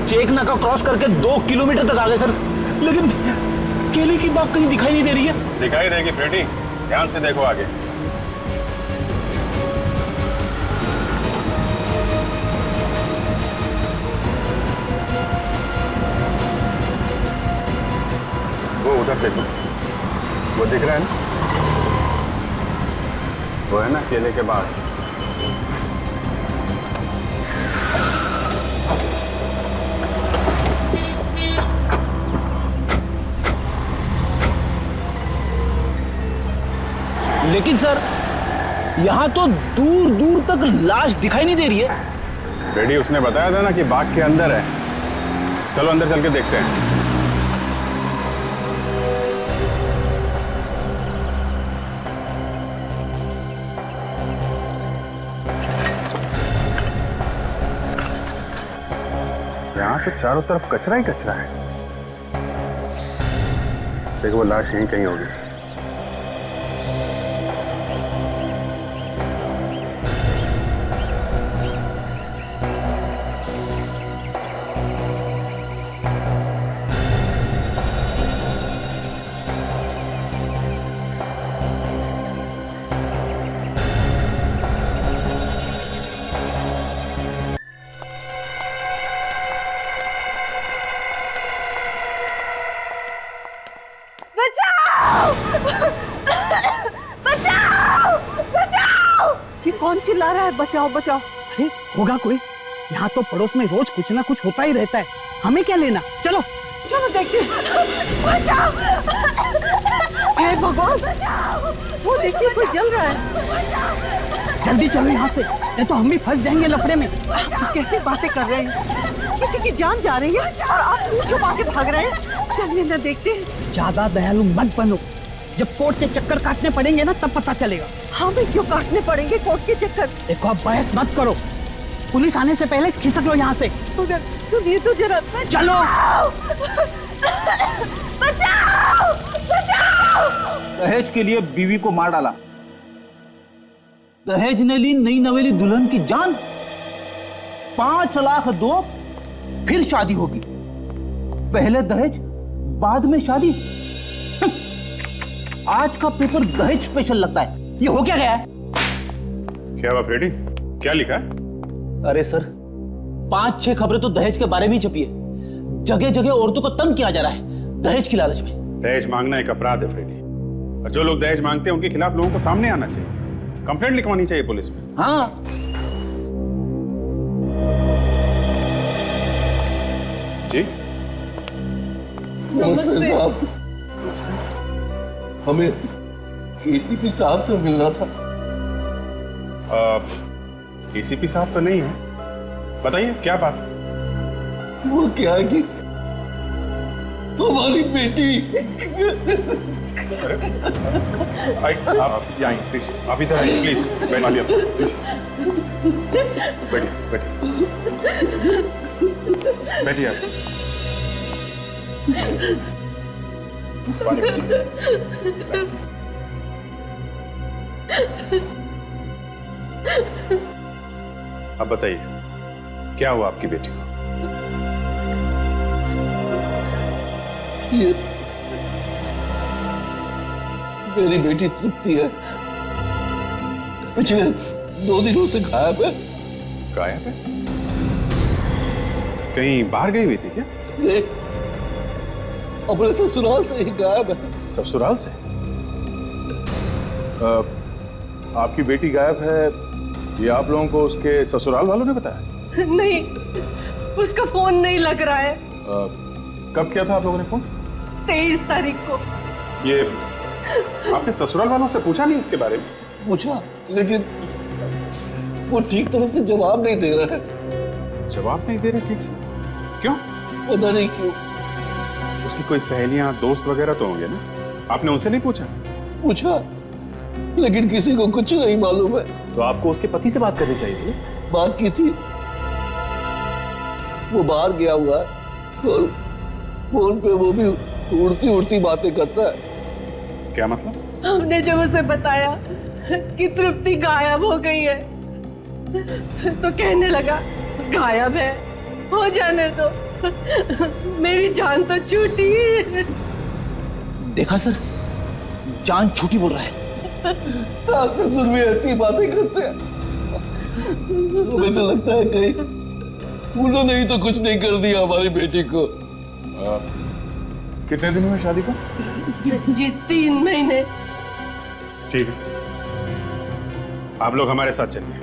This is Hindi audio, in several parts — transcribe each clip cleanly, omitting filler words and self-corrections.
चेक नाका क्रॉस करके 2 किलोमीटर तक आ गए सर, लेकिन केले की बात कहीं दिखाई नहीं दे रही है। दिखाई देगी फ्रेडी, ध्यान से देखो आगे। वो उधर देखो, वो दिख रहा है ना, वो है ना केले के बाद। लेकिन सर यहाँ तो दूर दूर तक लाश दिखाई नहीं दे रही है। फ्रेडी, उसने बताया था ना कि बाग के अंदर है। चलो अंदर चल के देखते हैं। यहाँ तो चारों तरफ कचरा ही कचरा है। देखो वो लाश यहीं कहीं होगी। ये कौन चिल्ला रहा है बचाओ बचाओ? अरे होगा कोई, यहाँ तो पड़ोस में रोज कुछ ना कुछ होता ही रहता है, हमें क्या लेना। चलो चलो देखते हैं। हे भगवान, वो देखिए कोई जल रहा है। जल्दी चलो यहाँ से, नहीं तो हम भी फंस जाएंगे लफड़े में। आप कैसी बातें कर रहे हैं? किसी की जान जा रही है और आप मुंह छुपा के भाग रहे हैं। चलिए ना देखते हैं। ज्यादा दयालु मत बनो, जब कोर्ट के चक्कर काटने पड़ेंगे ना तब पता चलेगा। हमें क्यों काटने पड़ेंगे कोर्ट के चक्कर? देखो अब बहस मत करो, पुलिस आने से पहले खिसक लो यहाँ से। मगर सुनिए तो जरा। चलो बचाओ बचाओ। दहेज के लिए बीवी को मार डाला, दहेज ने ली नई नवेली दुल्हन की जान। 5 लाख दो, फिर शादी होगी। पहले दहेज बाद में शादी। आज का पेपर दहेज स्पेशल लगता है। ये हो क्या गया है? क्या हुआ फ्रेडी, क्या लिखा है? अरे सर, 5-6 खबरें तो दहेज के बारे में ही छपी है। जगह जगह औरतों को तंग किया जा रहा है दहेज की लालच में। दहेज मांगना एक अपराध है फ्रेडी, और जो लोग दहेज मांगते हैं उनके खिलाफ लोगों को सामने आना चाहिए, कंप्लेंट लिखवानी चाहिए पुलिस में। हाँ, जी नमस्ते साहब, हमें एसीपी साहब से मिलना था। एसीपी साहब तो नहीं है, बताइए क्या बात? वो क्या है कि हमारी बेटी। आप आइए प्लीज, आप इधर आइए प्लीज, बैठिए प्लीज, बैठिए बैठिए बैठिए आप। अब बताइए क्या हुआ आपकी बेटी को? ये मेरी बेटी तृप्ति है, पिछले 2 दिनों से गायब है। गायब है? कहीं बाहर गई हुई थी क्या? ये अपने ससुराल से ही गायब है। ससुराल से? आपकी बेटी गायब है, ये आप लोगों को उसके ससुराल वालों ने बताया? नहीं, उसका फोन नहीं लग रहा है। कब किया था आप लोगों ने फोन? 23 तारीख को। ये आपने ससुराल वालों से पूछा नहीं इसके बारे में? पूछा, लेकिन वो ठीक तरह से जवाब नहीं दे रहा है। जवाब नहीं दे रहे ठीक से? क्यों? पता नहीं क्यों। उसकी कोई सहेलियां दोस्त वगैरह तो होंगे ना, आपने उनसे नहीं पूछा? पूछा, लेकिन किसी को कुछ नहीं मालूम है। तो आपको उसके पति से बात करनी चाहिए थी। बात की थी, वो बाहर गया हुआ है और फोन पे वो भी उड़ती उड़ती बातें करता है। क्या मतलब? हमने जब उसे बताया कि तृप्ति गायब हो गई है तो कहने लगा गायब है, हो जाने दो, मेरी जान तो छूटी। देखा सर, जान छूटी बोल रहा है। सास ससुर भी ऐसी बातें करते हैं। मुझे तो लगता है कहीं उन्होंने ही तो कुछ नहीं कर दिया हमारी बेटी को। कितने दिन हुए शादी को? जी 3 महीने। ठीक है, आप लोग हमारे साथ चलिए।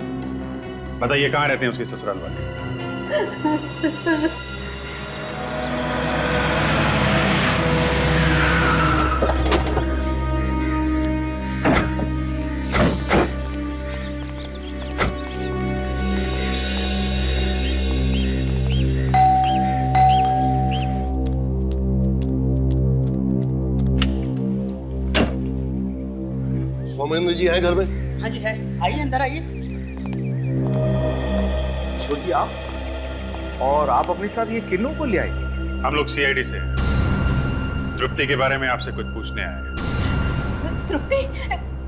बताइए कहाँ रहते हैं उसके ससुराल वाले? सौमेंद्र जी हैं घर में? हाँ जी है, आइए अंदर आइए। छोटी आप और आप अपने साथ ये किन्नों को ले आए? हम लोग सीआईडी से हैं। तृप्ति के बारे में आपसे कुछ पूछने आए हैं। तृप्ति,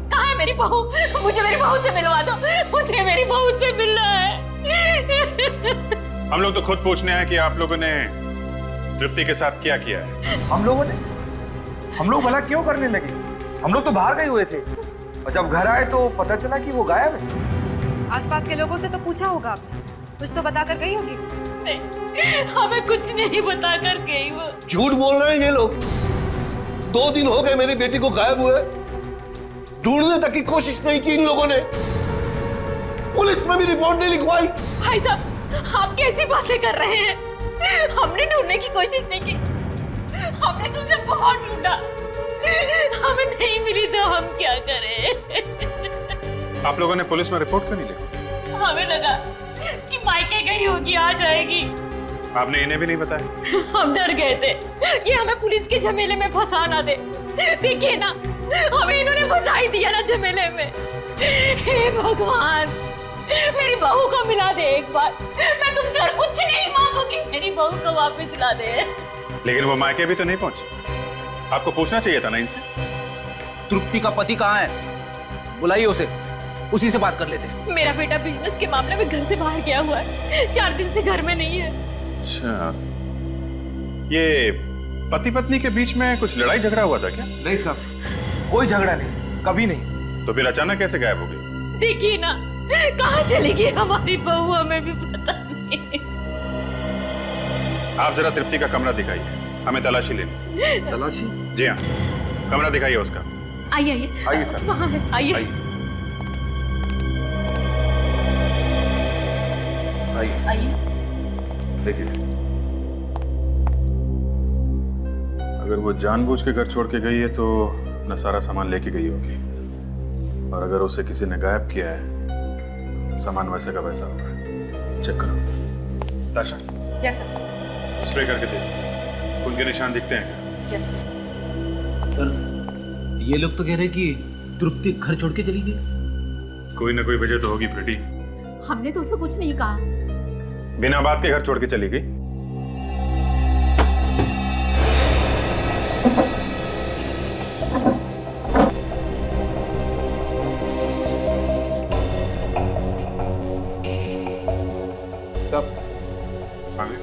कहाँ है मेरी बहू? मुझे मेरी बहू से मिलवा दो, मुझे मेरी बहू से मिलना है। हम लोग तो खुद पूछने आए कि आप लोगों ने तृप्ति के साथ क्या किया है। हम लोगों ने? हम लोग भला क्यों करने लगे? हम लोग तो बाहर गए हुए थे और जब घर आए तो पता चला कि वो गायब है। आसपास के लोगों से तो पूछा होगा आपने, कुछ तो बता कर गई होगी। नहीं, हमें कुछ नहीं बता कर गई वो। झूठ बोल रहे हैं ये लोग। 2 दिन हो गए मेरी बेटी को गायब हुए, ढूंढने तक की कोशिश नहीं की इन लोगों ने। पुलिस में भी रिपोर्ट नहीं लिखवाई। भाई साहब, आप कैसी बातें कर रहे हैं? हमने ढूंढने की कोशिश नहीं की, हमने तुझे बहुत ढूंढा, हमें नहीं मिली तो हम क्या करें? आप लोगों ने पुलिस में रिपोर्ट क्यों नहीं लिखी? हमें लगा कि मायके गई होगी, आ जाएगी। आपने इन्हें भी नहीं बताया? हम डर गए थे ये हमें पुलिस के झमेले में फंसा ना दे। देखिए ना, हमें इन्होंने फंसा ही दिया ना झमेले में। हे भगवान, मेरी बहू को मिला दे एक बार। मैं तुमसे और कुछ नहीं मांगूंगी, मेरी बहू को वापस ला दे। लेकिन वो मायके भी तो नहीं पहुंची। आपको पूछना चाहिए था ना इनसे। तृप्ति का पति कहाँ है? बुलाइए उसे, उसी से बात कर लेते हैं। मेरा बेटा बिजनेस के मामले में घर से बाहर गया हुआ है, 4 दिन से घर में नहीं है। अच्छा, ये पति पत्नी के बीच में कुछ लड़ाई झगड़ा हुआ था क्या? नहीं साहब, कोई झगड़ा नहीं, कभी नहीं। तो फिर अचानक कैसे गायब हो गई? देखिए ना, कहाँ चली गई हमारी बहू, हमें भी पता नहीं। आप जरा तृप्ति का कमरा दिखाइए, हमें तलाशी लेनी। तलाशी? जी हाँ, कमरा दिखाइए उसका। आइए आइए आइए सर। वहाँ है, आइए। आइए। आइए आइए। देखिए, अगर वो जानबूझ के घर छोड़ के गई है तो न सारा सामान लेके गई होगी, और अगर उसे किसी ने गायब किया है, सामान वैसे का वैसा होगा। चेक करो। ताशा, यस सर। स्प्रे करके दे। खून के निशान दिखते हैं? Yes sir. सर, ये लोग तो कह रहे कि तृप्ति घर छोड़ के चली गई। कोई ना कोई वजह तो होगी फ्रेडी। हमने तो उसे कुछ नहीं कहा। बिना बात के घर छोड़ के चली गई। तब आगे।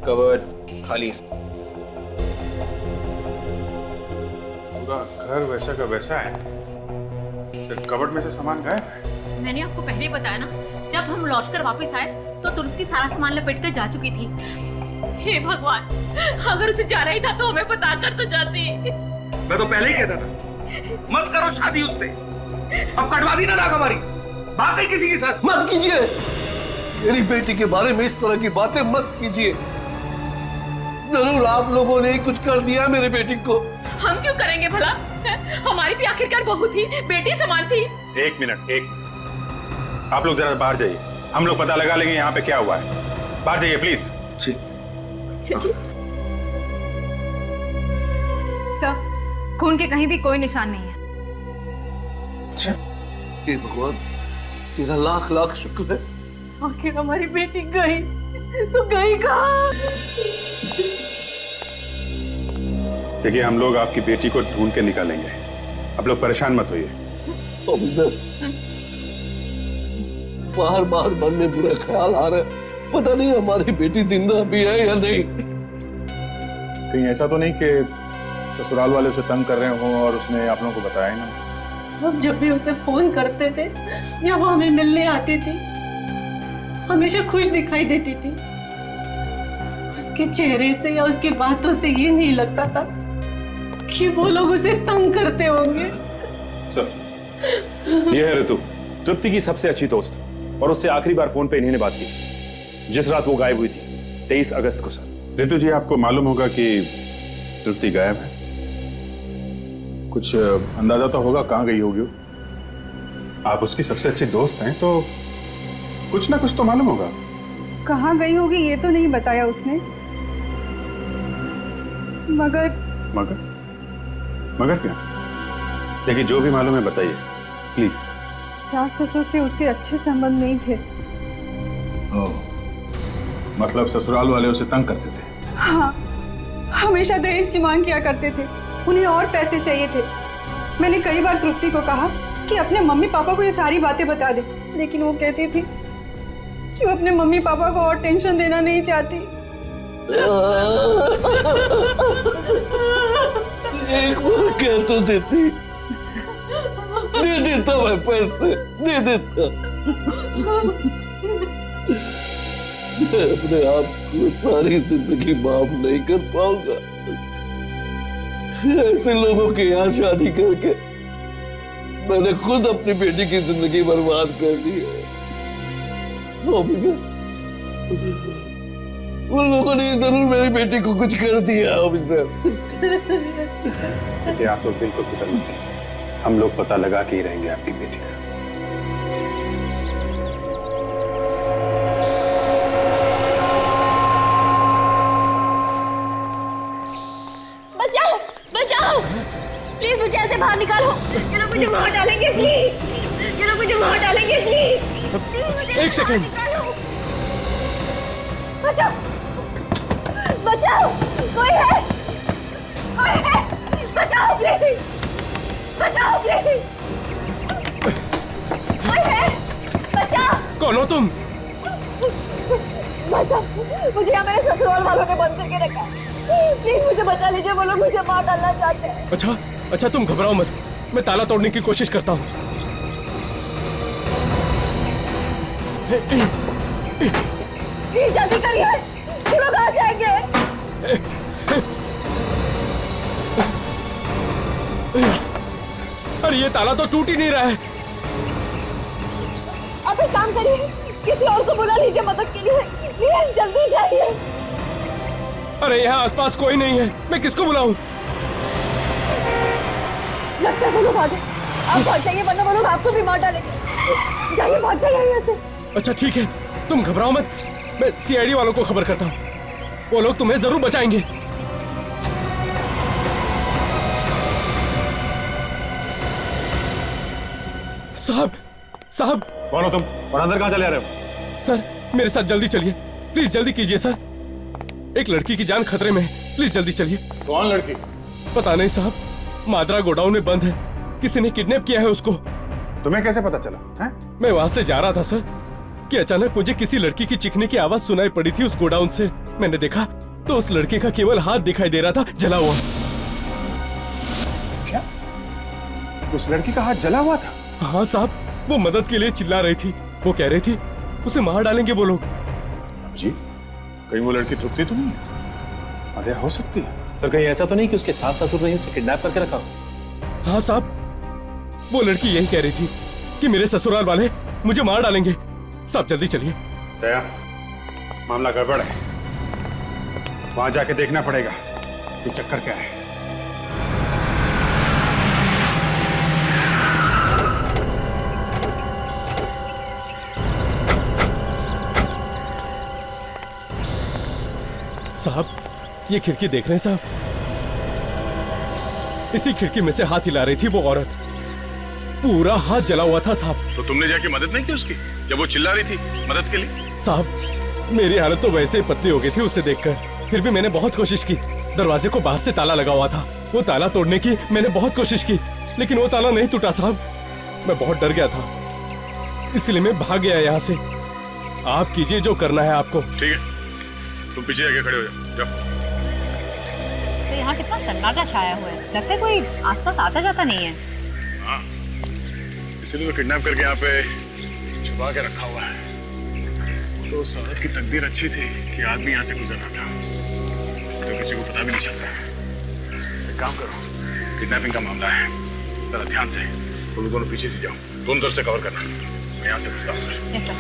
कबर्ड खाली है। पूरा घर वैसा का वैसा है, सिर्फ कबर्ड में से सामान गायब है। मैंने आपको पहले ही बताया ना, जब हम लौटकर वापस आए तो तृप्ति सारा सामान लपेट कर जा चुकी थी। हे भगवान, अगर उसे जाना ही था तो हमें बता कर तो जाती। मैं तो पहले ही कहता था मत करो शादी उससे। अब कटवा दी ना नाक हमारी, भाग गई किसी के साथ। मत कीजिए, मेरी बेटी के बारे में इस तरह की बातें मत कीजिए। जरूर आप लोगों ने कुछ कर दिया मेरी बेटी को। हम क्यों करेंगे भला? हमारी भी आखिरकार बहू थी, बेटी समान थी। एक मिनट। आप लोग जरा बाहर जाइए, हम लोग पता लगा लेंगे यहाँ पे क्या हुआ है। बाहर जाइए प्लीज। चलिए। सर, खून के कहीं भी कोई निशान नहीं है। हे भगवान, तेरा लाख लाख शुक्र है। आखिर हमारी बेटी गई तो गई कहाँ? देखिए, हम लोग आपकी बेटी को ढूंढ के निकालेंगे, आप लोग परेशान मत होइए। ऑफिसर, बार बार मन में बुरा ख्याल आ रहा है। पता नहीं हमारी बेटी जिंदा भी है या नहीं। कहीं ऐसा तो नहीं कि ससुराल वाले उसे तंग कर रहे हों और उसने आप लोगों को बताया ही ना? हम जब भी उसे फोन करते थे या वो हमें मिलने आती थी, हमेशा खुश दिखाई देती थी। उसके चेहरे से या उसकी बातों से ये नहीं लगता था कि वो लोग उसे तंग करते होंगे। सर, ये है ऋतु, तृप्ति की सबसे अच्छी दोस्त, और उससे आखिरी बार फोन पे इन्हीं ने बात की जिस रात वो गायब हुई थी, 23 अगस्त को। सर ऋतु जी, आपको मालूम होगा कि तृप्ति गायब है। कुछ अंदाजा तो होगा कहाँ गई होगी वो? आप उसकी सबसे अच्छी दोस्त हैं तो कुछ ना कुछ तो मालूम होगा। कहाँ गई होगी ये तो नहीं बताया उसने, मगर मगर क्या? देखिए, जो भी मालूम है बताइए प्लीज। सास ससुर से उसके अच्छे संबंध नहीं थे। ओह, मतलब ससुराल वाले उसे तंग करते थे? हाँ, हमेशा दहेज की मांग किया करते थे। उन्हें और पैसे चाहिए थे। मैंने कई बार तृप्ति को कहा कि अपने मम्मी पापा को ये सारी बातें बता दे, लेकिन वो कहती थी कि वो अपने मम्मी पापा को और टेंशन देना नहीं चाहती। एक बार कह तो देती, दे देता मैं पैसे, दे देता। मैं अपने आप को सारी जिंदगी माफ नहीं कर पाऊंगा। ऐसे लोगों के यहाँ शादी करके मैंने खुद अपनी बेटी की जिंदगी बर्बाद कर दी है। ऑफिसर, उन लोगों ने जरूर मेरी बेटी को कुछ कर दिया। ऑफिसर, देखिए, आप लोग बिल्कुल फिक्र मत कीजिए, हम लोग पता लगा के ही रहेंगे आपकी बेटी का। बचाओ, बचाओ, प्लीज मुझे ऐसे बाहर निकालो। ये लोग मुझे मार डालेंगे, प्लीज। ये लोग मुझे मार डालेंगे, प्लीज। प्लीज मुझे एक सेकंड। बचाओ, बचाओ, कोई है? कोई है? बचाओ प्लीज, बचाओ प्लीज, कोई है? बचाओ। कौन हो तुम? बचाओ, मुझे यहाँ मेरे ससुराल वालों ने बंद करके रखा है। प्लीज मुझे बचा लीजिए, वो लोग मुझे मार डालना चाहते हैं। अच्छा, तुम घबराओ मत, मैं ताला तोड़ने की कोशिश करता हूँ। प्लीज जल्दी करिए, वो लोग आ जाएंगे। अरे ये ताला तो टूट ही नहीं रहा है। आप एक काम करिए, किसी और को बुला लीजिए मदद के लिए। प्लीज जल्दी जाइए। अरे यहाँ आसपास कोई नहीं है, मैं किसको बुलाऊं? लगता है वो लोग आ गए। आप भाग जाइए वरना वो लोग आपको भी मार डालेंगे। जाइए, भाग जाइए यहाँ से। अच्छा ठीक है, तुम घबराओ मत, मैं सीआईडी वालों को खबर करता हूँ, वो लोग तुम्हें जरूर बचाएंगे। साहब। कौन हो तुम और अंदर कहाँ चले आ रहे हो? सर, मेरे साथ जल्दी चलिए, प्लीज जल्दी कीजिए सर। एक लड़की की जान खतरे में है, प्लीज जल्दी चलिए। कौन लड़की? पता नहीं साहब, माद्रा गोडाउन में बंद है, किसी ने किडनैप किया है उसको। तुम्हें कैसे पता चला है? मैं वहां से जा रहा था सर कि अचानक मुझे किसी लड़की की चीखने की आवाज सुनाई पड़ी थी उस गोडाउन से। मैंने देखा तो उस लड़के का केवल हाथ दिखाई दे रहा था, जला हुआ। क्या? उस लड़की का हाथ जला हुआ था? हाँ साहब, वो मदद के लिए चिल्ला रही थी, वो कह रही थी उसे मार डालेंगे वो लोग। जी, कहीं वो लड़की तृप्ति तो नहीं है? अरे हो सकती है। सर, कहीं ऐसा तो नहीं कि उसके सास ससुर ने उसे किडनैप करके रखा? हाँ साहब, वो लड़की यही कह रही थी कि मेरे ससुराल वाले मुझे मार डालेंगे। साहब जल्दी चलिए। दया, मामला गड़बड़ है, वहां जाके देखना पड़ेगा कि चक्कर क्या है। साहब, ये खिड़की देख रहे हैं साहब? इसी खिड़की में से हाथ हिला रही थी वो औरत, पूरा हाथ जला हुआ था साहब। तो तुमने जाके मदद नहीं की उसकी जब वो चिल्ला रही थी मदद के लिए? साहब, मेरी हालत तो वैसे ही पतली हो गई थी उससे देखकर, फिर भी मैंने बहुत कोशिश की। दरवाजे को बाहर से ताला लगा हुआ था, वो ताला तोड़ने की मैंने बहुत कोशिश की, लेकिन वो ताला नहीं टूटा साहब। मैं बहुत डर गया था, इसलिए मैं भाग गया यहाँ से। आप कीजिए जो करना है आपको। ठीक है, तुम पीछे आके खड़े हो जाओ। तो यहाँ कितना सन्नाटा छाया हुआ है, लगता है कोई आसपास आता जाता नहीं है। हाँ, इसीलिए तो किडनैप करके यहाँ पे छुपा के रखा हुआ है। तो उस औरत की तकदीर अच्छी थी कि आदमी यहाँ से गुजर रहा था, तो किसी को पता भी नहीं चल रहा। एक काम करो, किडनैपिंग का मामला है, जरा ध्यान से तुम दोनों पीछे से जाओ, दोनों तरफ से कवर करना, मैं यहाँ से घुसता हूँ। Yes sir.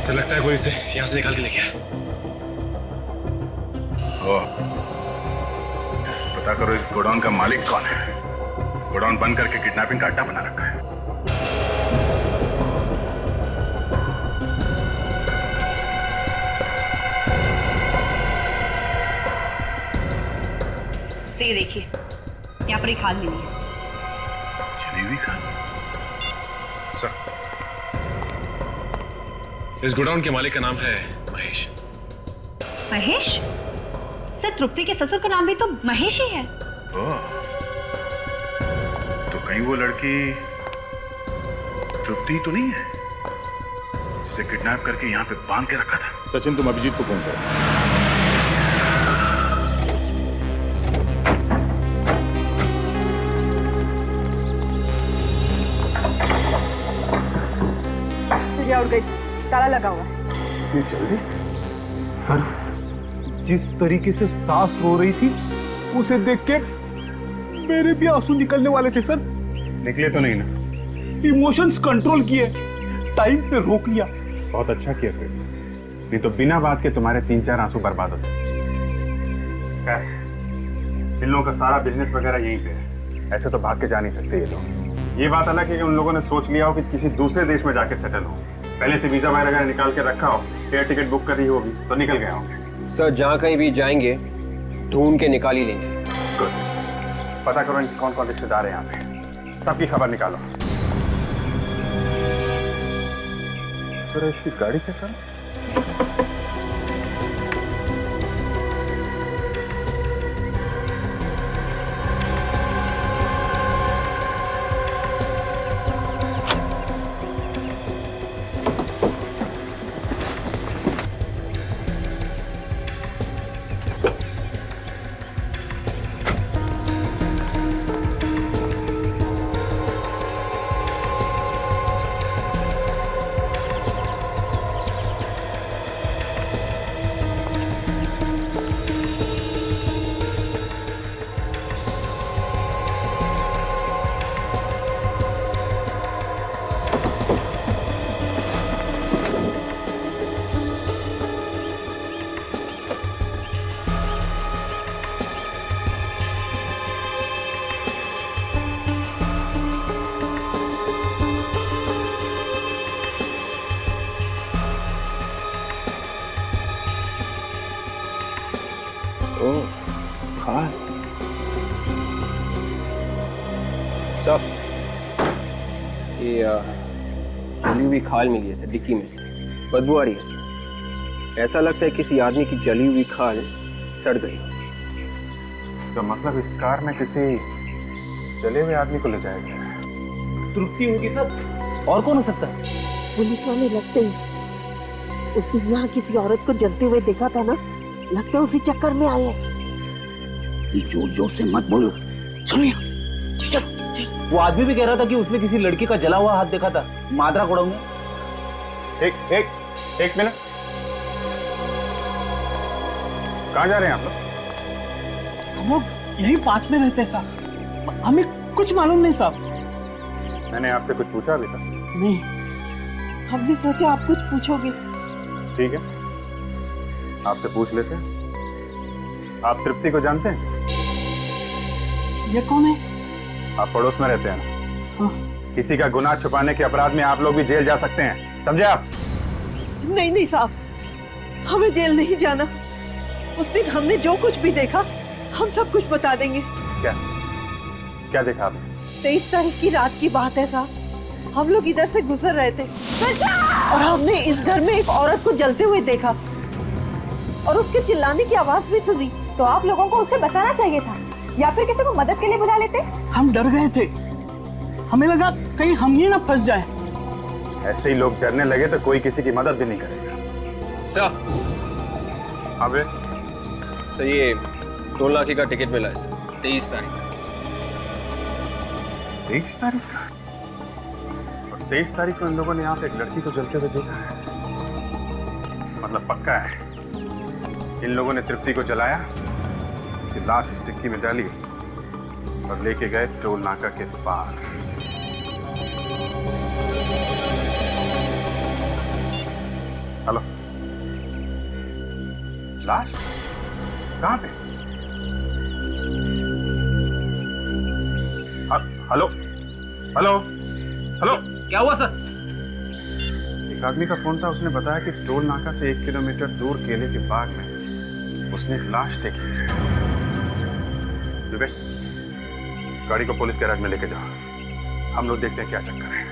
सर लगता है कोई इसे यहाँ से निकाल के ले गया। पता करो इस गोडाउन का मालिक कौन है। गोडाउन बंद करके किडनैपिंग का अड्डा बना रखा है। सही देखिए, यहाँ पर एक खाल मिली है। चली हुई खाल। सर, इस गोडाउन के मालिक का नाम है महेश। महेश? सर तृप्ति के ससुर का नाम भी तो महेश ही है। तो कहीं वो लड़की तृप्ति तो नहीं है जिसे किडनैप करके यहाँ पे बांध के रखा था? सचिन, तुम अभिजीत को फोन करो। उठ गई, ताला लगा हुआ है। इतनी जल्दी? सर, जिस तरीके से सास रो रही थी उसे देख के मेरे भी आंसू निकलने वाले थे सर। निकले तो नहीं ना? इमोशंस कंट्रोल किए, टाइम पे रोक लिया। बहुत अच्छा किया फिर, नहीं तो बिना बात के तुम्हारे 3-4 आंसू बर्बाद होते। इन लोगों का सारा बिजनेस वगैरह यहीं पे है, ऐसे तो भाग के जा नहीं सकते ये लोग। ये बात अलग है कि उन लोगों ने सोच लिया हो कि किसी दूसरे देश में जाके सेटल हो, पहले से वीजा वगैरह निकाल के रखा हो, एयर टिकट बुक करी होगी तो निकल गए होंगे। सर जहाँ कहीं भी जाएंगे ढूंढ के निकाल ही लेंगे। गुड, पता करो इनके कौन कौन रिश्तेदार हैं यहाँ पे, सबकी खबर निकालो। सर इसकी गाड़ी चेक करो। खाल सब ये जली हुई खाल मिली है सर, डिक्की में से बदबू आ रही है सर। ऐसा लगता है किसी आदमी की जली हुई खाल सड़ गई। तो मतलब इस कार में किसी जले हुए आदमी को ले जाया गया है। तृप्ति होगी सर, और कौन हो सकता है? पुलिस वाले लगते हैं उस दिन यहाँ किसी औरत को जलते हुए देखा था ना, लगता है उसी चक्कर में आए हैं। ये जोर जोर से मत बोलो, चलो यहाँ से, चलो। वो आदमी भी कह रहा था कि उसने किसी लड़की का जला हुआ हाथ देखा था मादरा गोडाउन में। एक मिनट, कहाँ जा रहे हैं आप लोग? हम लोग यहीं पास में रहते हैं साहब, हमें कुछ मालूम नहीं साहब। मैंने आपसे कुछ पूछा अभी तक? नहीं। हमने सोचा आप कुछ पूछोगे। ठीक है, आपसे पूछ लेते हैं। आप तृप्ति को जानते हैं? ये कौन है? आप पड़ोस में रहते हैं ना? हाँ। किसी का गुनाह छुपाने के अपराध में आप लोग भी जेल जा सकते हैं, समझे आप? नहीं नहीं साहब, हमें जेल नहीं जाना। उस दिन हमने जो कुछ भी देखा हम सब कुछ बता देंगे। क्या क्या देखा आपने? 23 तारीख की रात की बात है साहब, हम लोग इधर से गुजर रहे थे और हमने इस घर में एक औरत को जलते हुए देखा और उसके चिल्लाने की आवाज भी सुनी। तो आप लोगों को उसे बचाना चाहिए था या फिर किसी को मदद के लिए बुला लेते। हम डर गए थे, हमें लगा कहीं हम ही ना फंस जाएं। ऐसे ही लोग डरने लगे तो कोई किसी की मदद भी नहीं करेगा। सर, अबे सर ये टोल नाके का टिकट मिला है 23 तारीख। 23 तारीख का? और 23 तारीख को इन लोगों ने यहाँ पे एक लड़की को जलते हुए देखा है। मतलब पक्का है इन लोगों ने तृप्ति को जलाया, उसकी लाश इस टिक्की में डाली और लेके गए टोल नाका के पार। हेलो, लाश कहाँ पे? हेलो हेलो हेलो, क्या हुआ सर? एक आदमी का फोन था, उसने बताया कि टोल नाका से 1 किलोमीटर दूर केले के बाग में उसने एक लाश देखी है। दुबे, गाड़ी को पुलिस गैराज में लेके जाओ, हम लोग देखते हैं क्या चक्कर है।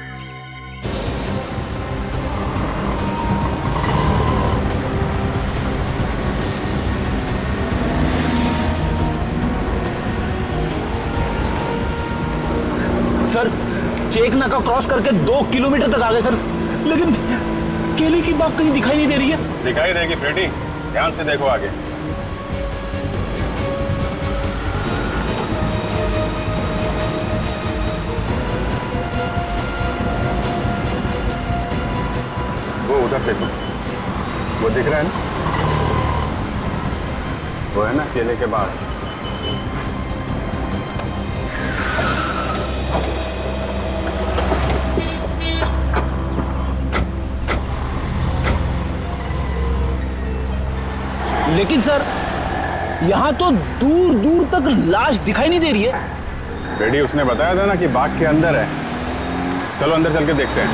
सर चेक नाका क्रॉस करके 2 किलोमीटर तक आ गए सर, लेकिन केले की बाग कहीं दिखाई नहीं दे रही है। दिखाई देगी फ्रेडी, ध्यान से देखो आगे। वो उधर देखो, वो दिख रहा है ना, वो है ना केले के बाग। लेकिन सर यहाँ तो दूर दूर तक लाश दिखाई नहीं दे रही है। रेडी, उसने बताया था ना कि बाग के अंदर है। चलो अंदर चल के देखते हैं।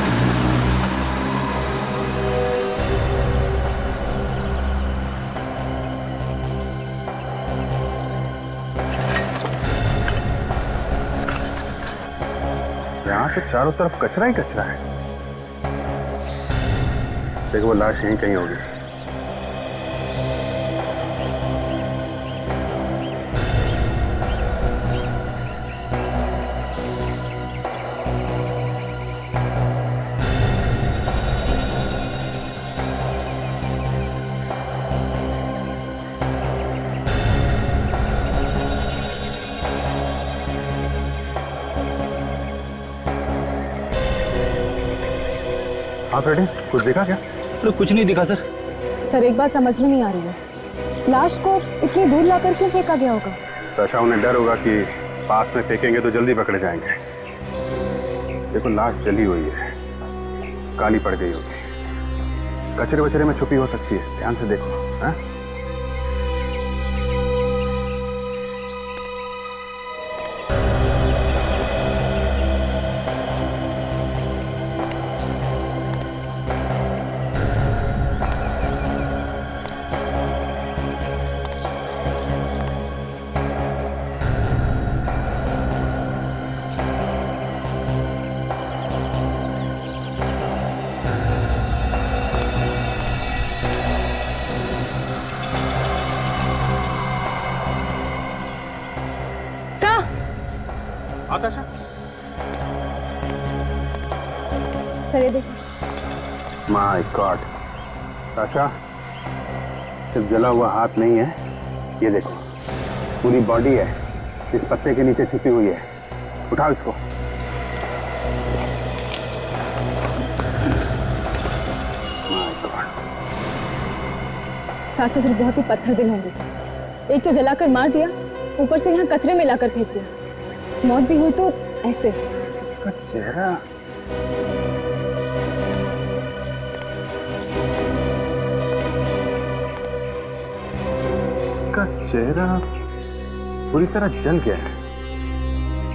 यहाँ तो चारों तरफ कचरा ही कचरा है। देखो वो लाश यहीं कहीं होगी। हाँ फ्रेडी, कुछ देखा क्या? तो कुछ नहीं दिखा सर। सर एक बात समझ में नहीं आ रही है, लाश को इतनी दूर लाकर क्यों फेंका गया होगा? तो उन्हें डर होगा कि पास में फेंकेंगे तो जल्दी पकड़े जाएंगे। देखो लाश जली हुई है, काली पड़ गई होगी, कचरे वचरे में छुपी हो सकती है। ध्यान से देखो। हाँ? आताशा, सर ये देखो। माय गॉड, आशा, सिर्फ जला हुआ हाथ नहीं है, ये देखो पूरी बॉडी है, इस पत्ते के नीचे छिपी हुई है। उठाओ इसको। माय गॉड, सास ससुर बहुत ही पत्थर दिल होंगे सर। एक तो जलाकर मार दिया, ऊपर से यहाँ कचरे में लाकर फेंक दिया। मौत भी हुई तो ऐसे। चेहरा का चेहरा पूरी तरह जल गया है।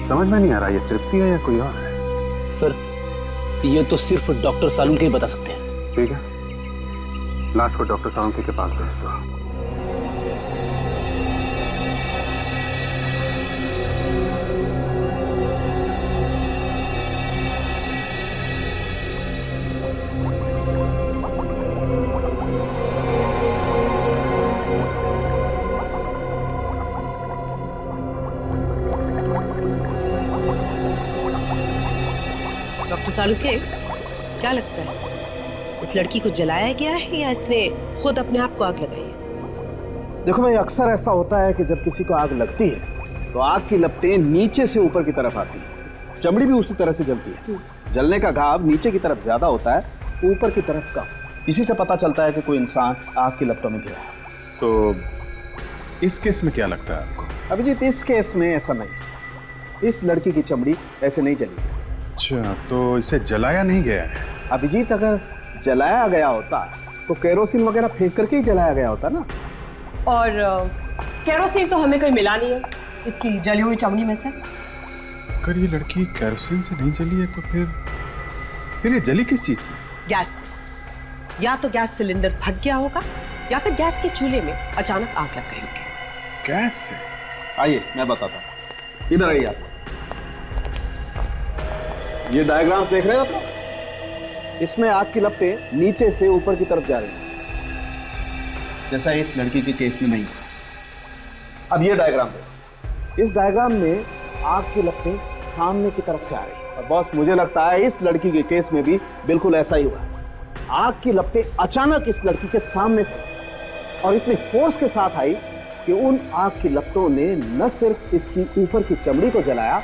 समझ में नहीं आ रहा ये तृप्ति है या कोई और है। सर, ये तो सिर्फ डॉक्टर सालुंके ही बता सकते हैं। ठीक है, लाश को डॉक्टर सालुंके के पास भेज दो। डॉक्टर सालुके, क्या लगता है इस लड़की को जलाया गया है या इसने खुद अपने आप को आग लगाई है? देखो भाई, अक्सर ऐसा होता है कि जब किसी को आग लगती है तो आग की लपटें नीचे से ऊपर की तरफ आती है। चमड़ी भी उसी तरह से जलती है। जलने का घाव नीचे की तरफ ज्यादा होता है, ऊपर की तरफ कम। इसी से पता चलता है कि कोई इंसान आग की लपटों में गिरा है। तो इस केस में क्या लगता है आपको? अभिजीत, इस केस में ऐसा नहीं। इस लड़की की चमड़ी ऐसे नहीं जली। अच्छा, तो इसे जलाया नहीं गया है? अभिजीत, अगर जलाया गया होता तो केरोसिन वगैरह फेंक करके ही जलाया गया होता ना। और केरोसिन तो हमें कहीं मिला नहीं है इसकी जली हुई चमड़ी में से। अगर ये लड़की केरोसिन से नहीं जली है तो फिर ये जली किस चीज से? गैस से। या तो गैस सिलेंडर फट गया होगा या फिर गैस के चूल्हे में अचानक आग लग गई होगी। गैस से? आइए मैं बताता हूँ, इधर आइए आप। ये डायग्राम देख रहे हो आप? इसमें आग की लपटें नीचे से ऊपर की तरफ जा रही हैं, जैसा इस लड़की के केस में नहीं। अब ये डायग्राम देखो। इस डायग्राम में आग की लपटें सामने की तरफ से आ रही हैं। और बॉस, मुझे लगता है इस लड़की के केस में भी बिल्कुल ऐसा ही हुआ है। आग की लपटें अचानक इस लड़की के सामने से और इतनी फोर्स के साथ आई कि उन आग की लपटों ने न सिर्फ इसकी ऊपर की चमड़ी को जलाया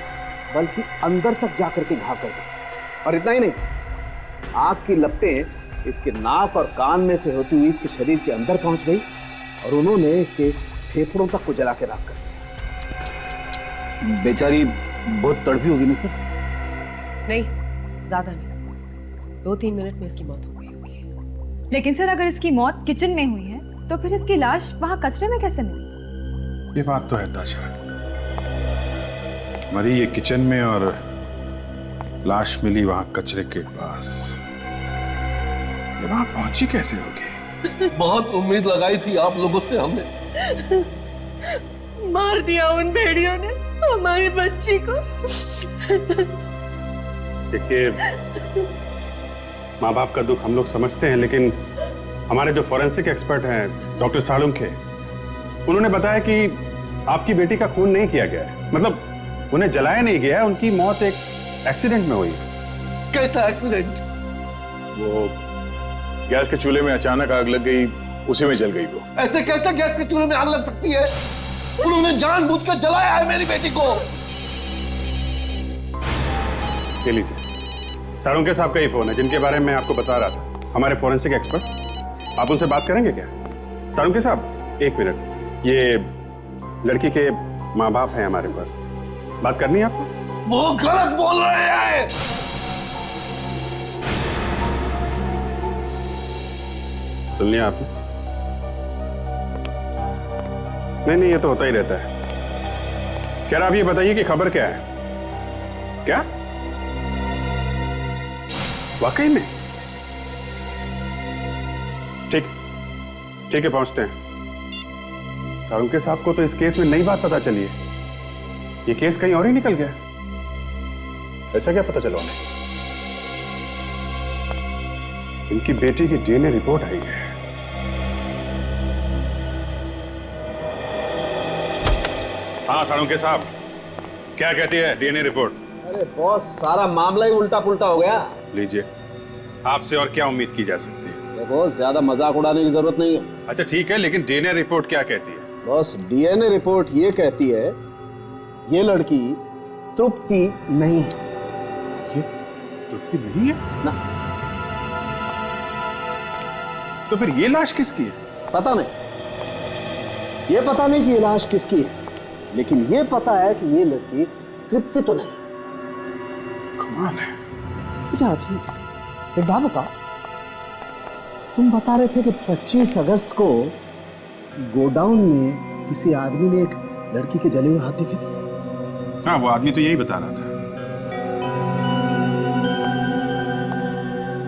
बल्कि अंदर तक जाकर के घाव कर दी। और इतना ही नहीं, आग की लपटें इसके नाक और कान में से होती हुई इसके शरीर के अंदर पहुंच गई और उन्होंने इसके फेफड़ों तक को जला के राख कर दिया। बेचारी बहुत तड़पी होगी ना सर? नहीं, ज्यादा नहीं, 2-3 मिनट में इसकी मौत हो गई होगी। लेकिन सर, अगर इसकी मौत किचन में हुई है तो फिर इसकी लाश वहाँ कचरे में कैसे मिली? ये बात तो है ताशा, मरी ये किचन में और लाश मिली वहां कचरे के पास। ये वहां पहुंची कैसे होगी? बहुत उम्मीद लगाई थी आप लोगों से हमने। मार दिया उन भेड़ियों ने हमारी बच्ची को। देखिए, माँ बाप का दुख हम लोग समझते हैं, लेकिन हमारे जो फॉरेंसिक एक्सपर्ट हैं डॉक्टर सालुंके, उन्होंने बताया कि आपकी बेटी का खून नहीं किया गया है। मतलब उन्हें जलाया नहीं गया है, उनकी मौत एक एक्सीडेंट में हुई। कैसा एक्सीडेंट? वो गैस के चूल्हे में अचानक आग लग गई, उसी में जल गई वो। ऐसे कैसे गैस के चूल्हे में आग लग सकती है? उन्होंने जानबूझकर जलाया है मेरी बेटी को। ले लीजिए, सालुंके साहब का ही फोन है जिनके बारे में मैं आपको बता रहा था, हमारे फॉरेंसिक एक्सपर्ट। आप उनसे बात करेंगे क्या? सालुंके साहब, एक मिनट। ये लड़की के माँ बाप हैं हमारे पास, बात करनी है आपको? वो गलत बोल रहे हैं। सुन लिया आपने? नहीं, ये तो होता ही रहता है। क्या आप ये बताइए कि खबर क्या है? क्या वाकई में? ठीक है, पहुंचते हैं। सालुंके साहब को तो इस केस में नई बात पता चली है। ये केस कहीं और ही निकल गया। ऐसा क्या पता चला उन्हें? इनकी बेटी की डीएनए रिपोर्ट आई है। हाँ सालुंके साहब, क्या कहती है डीएनए रिपोर्ट? अरे बॉस, सारा मामला ही उल्टा पुल्टा हो गया। लीजिए, आपसे और क्या उम्मीद की जा सकती है? बॉस, ज्यादा मजाक उड़ाने की जरूरत नहीं है। अच्छा ठीक है, लेकिन डीएनए रिपोर्ट क्या कहती है? बॉस, डीएनए रिपोर्ट ये कहती है ये लड़की तृप्ति नहीं है। ये तृप्ति नहीं है ना? तो फिर ये लाश किसकी है? पता नहीं। ये पता नहीं कि ये लाश किसकी है, लेकिन ये पता है कि ये लड़की तृप्ति तो नहीं। कमाल है। अच्छा आप जी, एक बात बताओ, तुम बता रहे थे कि 25 अगस्त को गोडाउन में किसी आदमी ने एक लड़की के जले हुए हाथ देखे थे। हाँ, वो आदमी तो यही बता रहा था।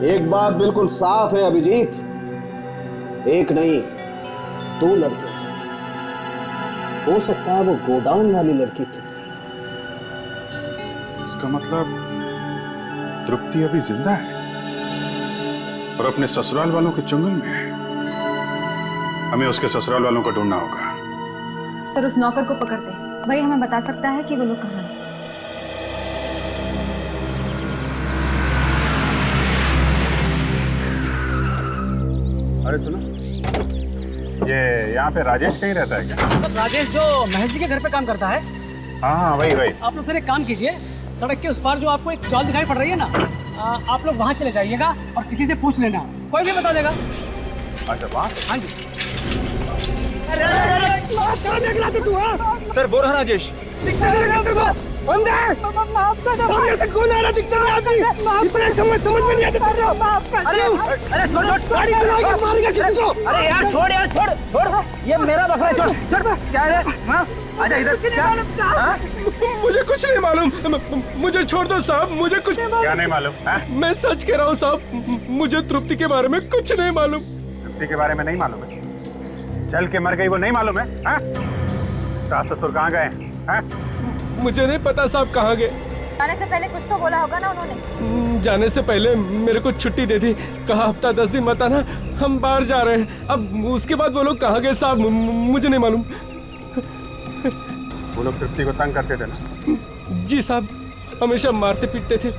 एक बात बिल्कुल साफ है अभिजीत, एक नहीं 2 लड़के हो सकता है वो गोडाउन वाली लड़की तृप्ति। इसका मतलब तृप्ति अभी जिंदा है और अपने ससुराल वालों के चंगुल में है। हमें उसके ससुराल वालों को ढूंढना होगा। सर उस नौकर को पकड़ते हैं, वही हमें बता सकता है कि वो लोग कहाँ हैं। अरे सुनो, ये यहाँ पे राजेश कहीं रहता है क्या? राजेश जो महेश जी के घर पे काम करता है। हाँ वही वही। आप लोग सर एक काम कीजिए, सड़क के उस पार जो आपको एक चौल दिखाई पड़ रही है ना, आप लोग वहाँ चले जाइएगा और किसी से पूछ लेना, कोई भी बता देगा। अच्छा वहाँ? हाँ जी। सर वो रहा राजेश। सामने से कौन आ रहा दिखता नहीं आदमी? इतना समझ में नहीं आता। अरे छोड़ गाड़ी चलाएगा मारेगा किसी को। अरे यार छोड़, ये मेरा बकरा है, छोड़। क्या है? हाँ आजा इधर। क्या? मुझे कुछ नहीं मालूम, मुझे छोड़ दो साहब, मुझे कुछ क्या नहीं मालूम? मैं सच कह रहा हूँ साहब, मुझे तृप्ति के बारे में कुछ नहीं मालूम। तृप्ति के बारे में नहीं मालूम है? चल के मर गई वो नहीं मालूम है? सास ससुर कहाँ गए? मुझे नहीं पता साहब कहाँ गए। जाने से पहले कुछ तो बोला होगा ना उन्होंने? जाने से पहले मेरे को छुट्टी दे दी, कहा हफ्ता 10 दिन मत आना, हम बाहर जा रहे हैं। अब उसके बाद वो लोग कहाँ गए साहब मुझे नहीं मालूम। वो लोग तृप्ति को तंग करते थे ना? जी साहब, हमेशा मारते पीटते थे।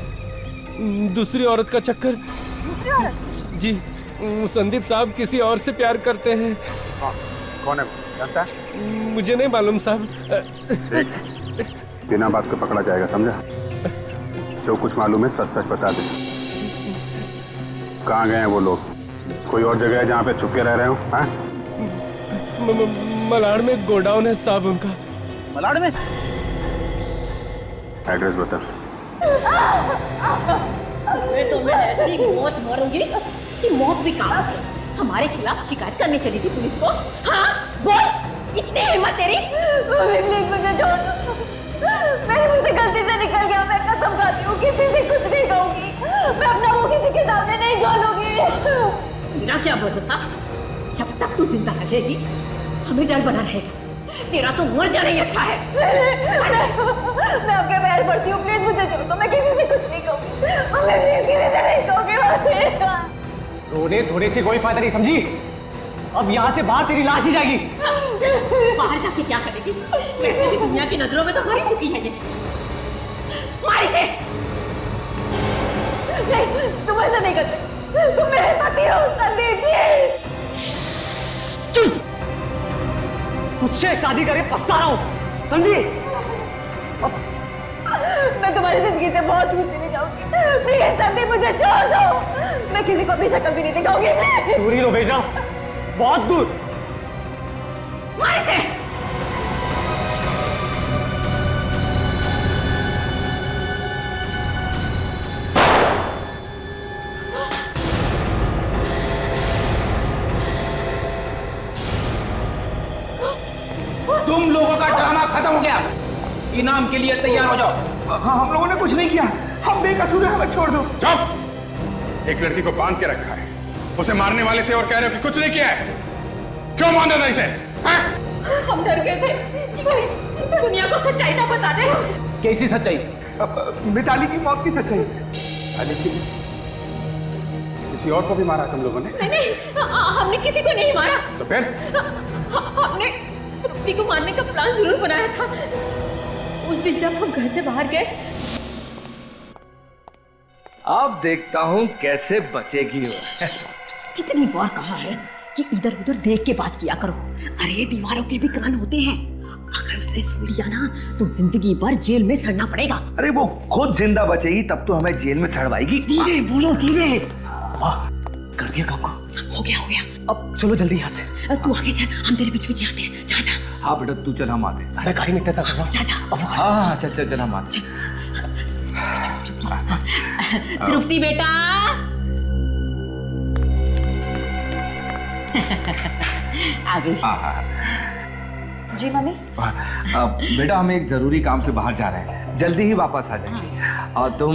दूसरी औरत का चक्कर। जी संदीप साहब किसी और से प्यार करते हैं। कौन है वो? जानता है? मुझे नहीं मालूम साहब। बिना बात को पकड़ा जाएगा, समझा? जो कुछ मालूम है सच सच बता दे। कहाँ गए हैं वो लोग? कोई और जगह है जहाँ पे छुप के रह रहे हो? मलाड़ में गोडाउन है साहब उनका। मलाड़ में? एड्रेस बता। तो मैं ऐसी मौत मरूंगी कि मौत भी काला थे। हमारे खिलाफ शिकायत करने चली थी पुलिस को। हाँ बोल, इतनी हिम्मत तेरी? प्लीज मुझे छोड़ दो, मेरे मुझसे गलती से निकल गया। मैं कसम खाती हूँ किसी से कुछ नहीं कहूंगी, मैं अपना वो किसी के सामने नहीं खोलूंगी। तेरा क्या भरोसा? जब तक तू जिंदा रहेगी हमें डर बना रहेगा। तेरा तो मर जाना ही अच्छा है। मैं आपके पैर पड़ती हूँ, प्लीज मुझे छोड़ दो, मैं किसी से कुछ नहीं कहूंगी। मैं प्लीज किसी से नहीं कहूंगी। रोने धोने से कोई फायदा नहीं, समझी? अब यहाँ से बाहर तेरी लाश ही जाएगी। बाहर जाके क्या करेगी? वैसे भी दुनिया की नजरों में तो मर ही चुकी है ये। मार इसे। नहीं, तुम ऐसा नहीं करते, तुम मेरे पति हो संदीप। चुप! मुझसे शादी करे पछता रहा हूँ, समझी? मैं तुम्हारी जिंदगी से बहुत दूर चली जाऊंगी। प्लीज संदीप मुझे छोड़ दो, मैं किसी को अपनी शक्ल भी नहीं दिखाऊंगी। दूरी लो बेजा, बहुत दूर। मार इसे। तुम लोगों का ड्रामा खत्म हो गया, इनाम के लिए तैयार हो जाओ। हाँ हम लोगों ने कुछ नहीं किया, हम बेकसूर हैं, हमें छोड़ दो। चुप! एक लड़की को बांध के रखा है, उसे मारने वाले थे और कह रहे हो कि कुछ नहीं किया है। क्यों बांधा था इसे? हम डर गए थे कि कहीं दुनिया को सच्चाई ना बता दे। कैसी सच्चाई? मिताली की मौत की सच्चाई। लेकिन किसी और को भी मारा तुम लोगों ने? नहीं, हमने किसी को नहीं मारा। तो फिर? हमने तृप्ति को मारने का प्लान जरूर बनाया था। उस दिन जब हम घर से बाहर गए। अब देखता हूँ कैसे बचेगी वो। कितनी बार कहा है कि इधर उधर देख के बात किया करो। अरे दीवारों के भी कान होते हैं, अगर उसने सुन लिया ना तो जिंदगी भर जेल में सड़ना पड़ेगा। अरे वो खुद जिंदा बचेगी तब तो हमें जेल में सड़वाएगी। धीरे बोलो, धीरे। कर दिया काम को। हो गया। अब चलो जल्दी यहाँ से। तू आगे चल, हम तेरे पीछे पीछे आते हैं। जा। हाँ बेटा तू चल, हम आते। मैं गाड़ी में इंतजार कर रहा हूँ। जा। हाँ चल हम आते। तृप्ति बेटा। आ गई। जी मम्मी। बेटा हम एक जरूरी काम से बाहर जा रहे हैं, जल्दी ही वापस आ जाएंगे। और तुम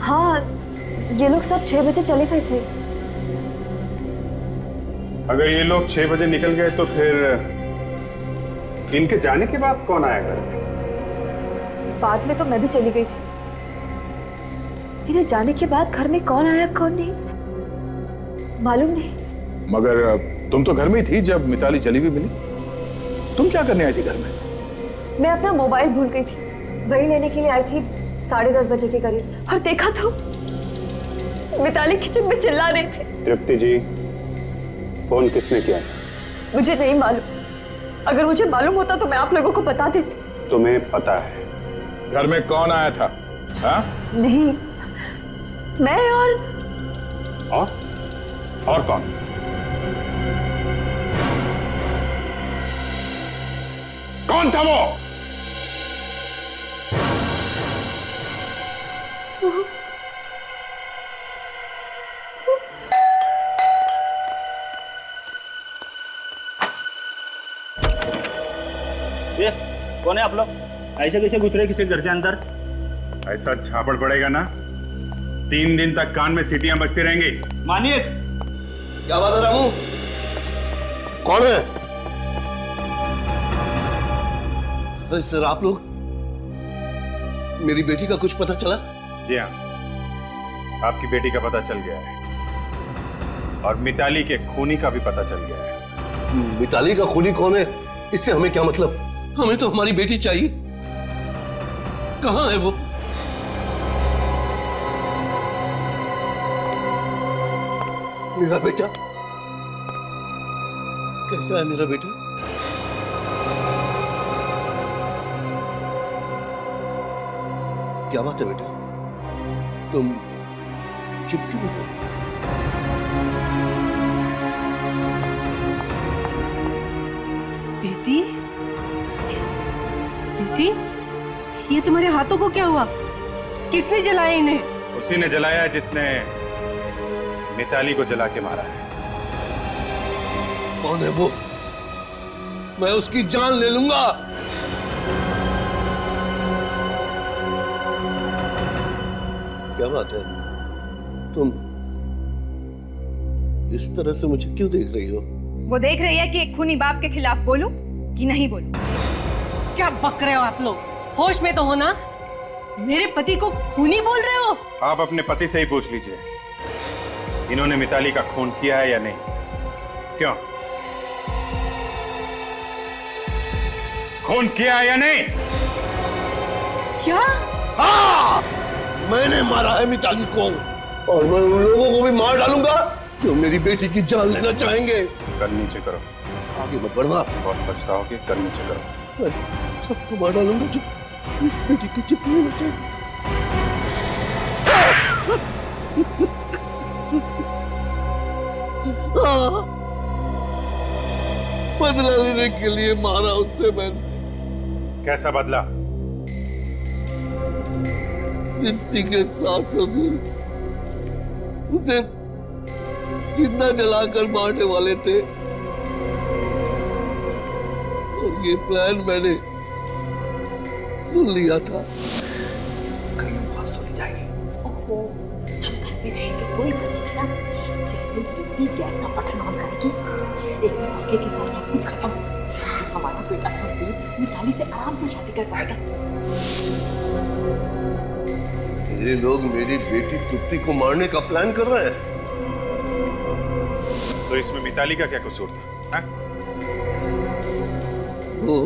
हाँ, ये लोग सब 6 बजे चले गए थे। अगर ये लोग 6 बजे निकल गए तो फिर इनके जाने के बाद कौन आया घर में? बाद में तो मैं भी चली गई थी। मेरे जाने के बाद घर में कौन आया कौन नहीं मालूम नहीं। मगर तुम तो घर में ही थी जब मिताली चली हुई मिली। तुम क्या करने आई थी घर में? मैं अपना मोबाइल भूल गई थी, वही लेने के लिए आई थी 10:30 बजे के करीब, और देखा तो मिताली किचन में चिल्ला रही थी। तृप्ति जी, फोन किसने किया? मुझे नहीं मालूम, अगर मुझे मालूम होता तो मैं आप लोगों को बता देती। तुम्हें पता है घर में कौन आया था? हाँ? नहीं, मैं और कौन? कौन था वो? ये कौन है आप लोग? ऐसे कैसे घुस रहे किसी घर के अंदर? ऐसा झापड़ पड़ेगा ना, 3 दिन तक कान में सीटियां बजती रहेंगी। मानिए। क्या बात है रामू? कौन है? अरे सर, आप लोग, मेरी बेटी का कुछ पता चला? जी हाँ, आपकी बेटी का पता चल गया है और मिताली के खूनी का भी पता चल गया है। मिताली का खूनी कौन है इससे हमें क्या मतलब? हमें तो हमारी बेटी चाहिए। कहां है वो? मेरा बेटा कैसा है? मेरा बेटा क्या बात है बेटा, तुम चुप क्यों हो? बेटी, बेटी, ये तुम्हारे हाथों को क्या हुआ? किसने जलाया इन्हें? उसी ने जलाया जिसने मिताली को जला के मारा है। कौन है वो? मैं उसकी जान ले लूंगा। क्या बात है, तुम इस तरह से मुझे क्यों देख रही हो? वो देख रही है कि एक खूनी बाप के खिलाफ बोलूं कि नहीं बोलूं। क्या बक रहे हो आप लोग? होश में तो हो ना? मेरे पति को खूनी बोल रहे हो? आप अपने पति से ही पूछ लीजिए, इन्होंने मिताली का खून किया है या नहीं। क्यों, खून किया है या नहीं? क्या? हाँ, मैंने मारा है मिताली को, और मैं उन लोगों को भी मार डालूंगा जो मेरी बेटी की जान लेना चाहेंगे। कर नीचे करो। आगे मत बढ़ना, बहुत पछताओगे। कर नीचे करो। मैं सबको मार डालूंगा जो मेरी बेटी की जान लेना चाहेंगे। बदला लेने के लिए मारा उससे मैंने। कैसा बदला? तृप्ति के सास ससुर उसे जिंदा जलाकर मारने वाले थे, और ये प्लान मैंने सुन लिया था। कहीं फांस तो नहीं जाएगी। ओहो, हम घर में रहेंगे कोई फंसेगी ना। जैसे तृप्ति गैस का बटन ऑन करेगी, एक धमाके के साथ सब कुछ खत्म। हमारा बेटा संदीप मिताली से आराम से शादी कर पाएगा। ये लोग मेरी बेटी तृप्ति को मारने का प्लान कर रहे हैं। तो इसमें मिताली का क्या कसूर था? वो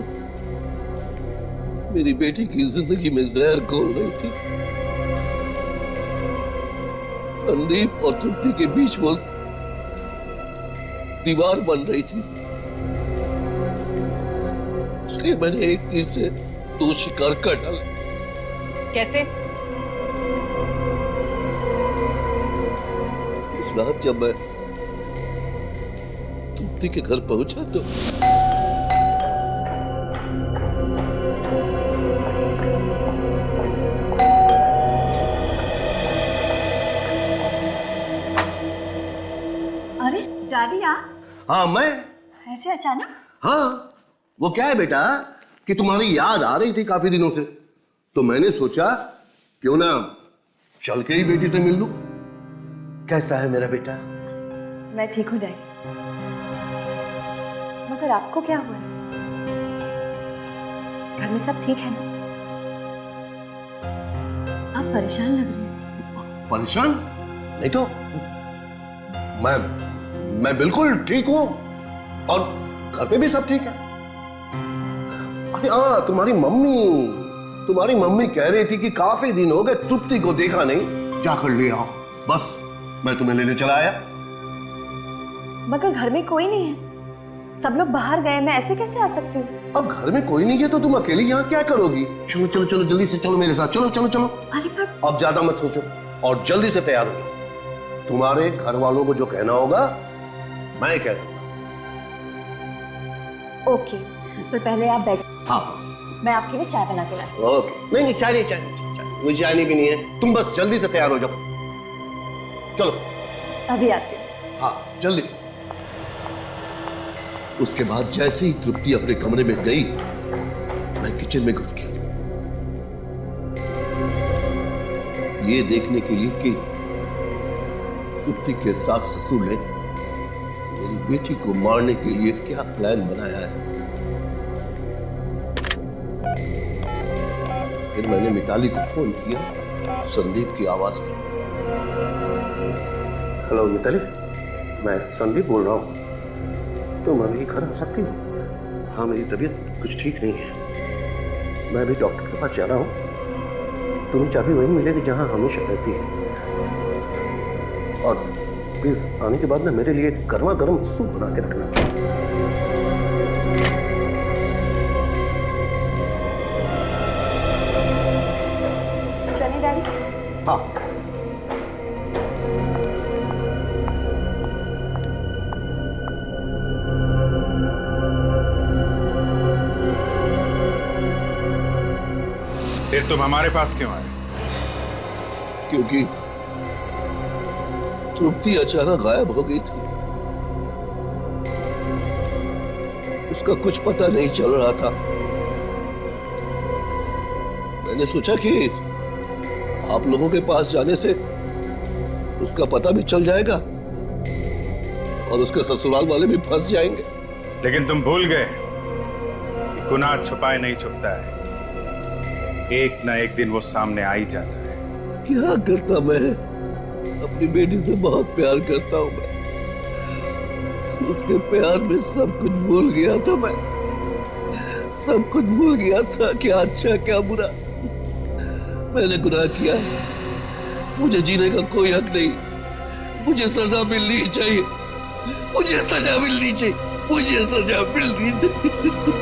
मेरी बेटी की जिंदगी में जहर घोल रही थी। संदीप और तृप्ति के बीच वो दीवार बन रही थी, इसलिए मैंने एक तीर से 2 शिकार कर डाले। कैसे? उस रात जब मैं तृप्ति के घर पहुंचा तो अरे डालिया, हाँ मैं। ऐसे अचानक? हाँ, वो क्या है बेटा कि तुम्हारी याद आ रही थी काफी दिनों से, तो मैंने सोचा क्यों ना चल के ही बेटी से मिल लूं। कैसा है मेरा बेटा? मैं ठीक हूँ डैडी, मगर आपको क्या हुआ है? घर में सब ठीक है ना? आप परेशान लग रहे हैं। परेशान? नहीं तो मैं बिल्कुल ठीक हूं और घर पे भी सब ठीक है। अरे हाँ, तुम्हारी मम्मी कह रही थी कि काफी दिन हो गए तृप्ति को देखा नहीं, जाकर ले आओ। बस मैं तुम्हें लेने चला आया। मगर घर में कोई नहीं है, सब लोग बाहर गए, मैं ऐसे कैसे आ सकती हूँ? अब घर में कोई नहीं है तो तुम अकेली यहाँ क्या करोगी? चलो चलो चलो जल्दी से चलो मेरे साथ, चलो चलो चलो। अरे पर अब ज्यादा मत सोचो और जल्दी से तैयार हो जाओ। तुम्हारे घर वालों को जो कहना होगा मैं कह दूंगा। ओके, पर पहले आप बैठ। हाँ मैं आपके लिए चाय बना के लाती हूँ। ओके। नहीं चाय नहीं, मुझे चाय नहीं पीनी है। तुम बस जल्दी से तैयार हो जाओ। चलो अभी आती हूँ। हाँ जल्दी। उसके बाद जैसे ही तृप्ति अपने कमरे में गई, मैं किचन में घुस गया ये देखने के लिए कि तृप्ति के सास ससुर ने मेरी बेटी को मारने के लिए क्या प्लान बनाया है। फिर मैंने मिताली को फोन किया संदीप की आवाज में। हेलो मिताली, मैं संदीप बोल रहा हूँ। तुम अभी घर आ सकती हो? हाँ मेरी तबीयत कुछ ठीक नहीं है, मैं अभी डॉक्टर के पास जा रहा हूँ। तुम्हें चाबी वहीं मिलेगी जहाँ हमेशा रहती है। और प्लीज आने के बाद ना मेरे लिए गर्मा गर्म सूप बना के रखना। चलिए डैडी। हाँ फिर तुम हमारे पास क्यों आए? क्योंकि तृप्ति अचानक गायब हो गई थी। उसका कुछ पता नहीं चल रहा था। मैंने सोचा कि आप लोगों के पास जाने से उसका पता भी चल जाएगा और उसके ससुराल वाले भी फंस जाएंगे। लेकिन तुम भूल गए कि गुनाह छुपाए नहीं छुपता है, एक ना एक दिन वो सामने आ ही जाता है। क्या करता मैं? अपनी बेटी से बहुत प्यार करता हूं मैं। उसके प्यार में सब कुछ भूल गया था मैं। सब कुछ भूल गया था, क्या अच्छा क्या बुरा। मैंने गुनाह किया, मुझे जीने का कोई हक नहीं। मुझे सजा मिलनी चाहिए, मुझे सजा मिलनी चाहिए, मुझे सजा मिलनी चाहिए।